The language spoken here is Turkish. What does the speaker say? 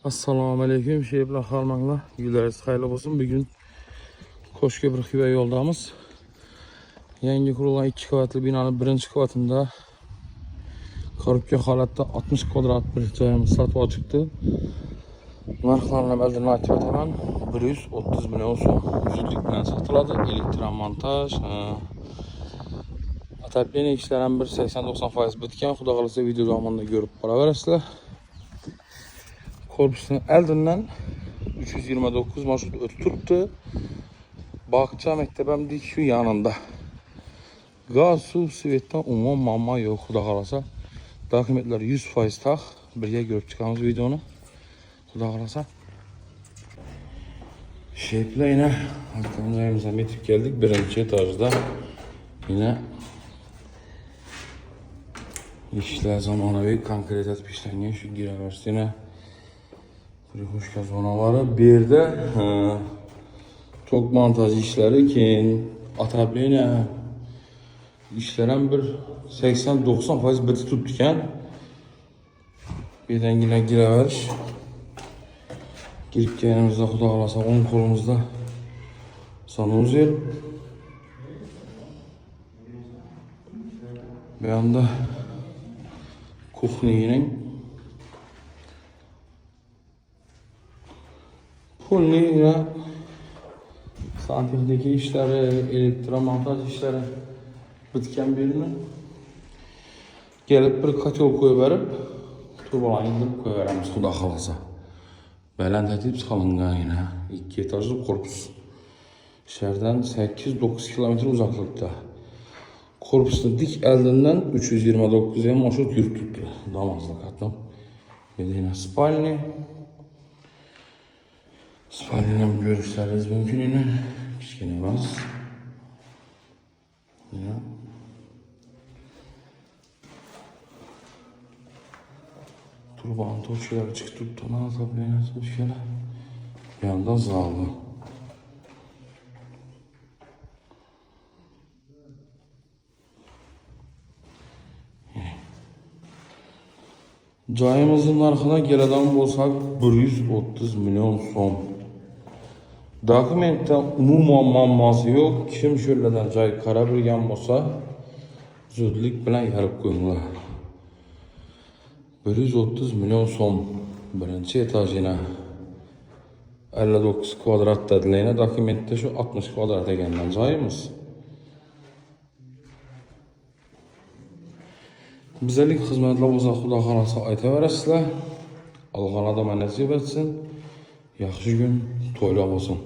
Assalamu alaykum, şehirler harmanlar. Günleriniz hayırlı olsun. Bugün Koşköprü Xiva yoldamız. Yangi kurulan 2 qavatlı binanın birinci qavatında korupkan holatda 60 kvadrat bir joyimiz satışga chiqdi. Narxlarni əvvəldən aytib o'taman. 130 million so'm zudlik bilan sotiladi. Elektromontaj, atapleniya ishlari ham 80-90% bitgan. Xudo xolasa video davomida ko'rib boraverasizlar. Korpusning oldidan 329 marşrut o'tib turibdi. Bakça maktabim dik şu yanında. Gaz, su, svetdan umuman muammo yo'q, xudo xolasa. Dokumentlar 100% taq. Birga ko'rib chiqamiz videoni. Xudo xolasa. Sheplar yine joyimizga yetib keldik. Birinchi etajda yine ishlar zamonaviy konkret etib ishlangan shu giraversiyani prixushka zonaları. Bir de tok montaj işleri, keyin atapleniya işlari ham bir 80-90% bitib turibdi ekan. Bedangina giraverish. Girib kelganimizda xudo xolasa 10 qo'limizda sanuzel. Bu yanda kuxnining pulni santexnika işleri, elektromontaj işleri bitgan birini gelip bir katel koyup verip turbalarni indirib qo'yaveramiz xudo xolasa. Baland etib solingan yine 2 etajli korpus. Şehirden 8-9 kilometre uzaklıkta. Korpusun dik eldinden 329 marşrut yürütüp damazlık atlam. Yine spalni. Spalni'den görüşleriniz mümkün yine. Kichkina emas. Yine. Turban toçkalar çıktı. Tona atapleniya toçkalar. Yandan zallı. Joyimizin narxına keladigan bo'lsak 130 million so'm. Dokumentda umuman muammosi yo'q. Kim shu yerlardan joy qarab bilgan bo'lsa, zudlik bilan yarib qo'yinglar. 130 million so'm birinchi etajina 59 kvadrat dedilar. Dokumentda shu 60 kvadrat degandan joyimiz. Bizalik xizmatlar bo'lsa xudo xolasa aytaverasizlar. Alloh adama nasib etsin. Yaxshi kun, to'ylar bo'lsin.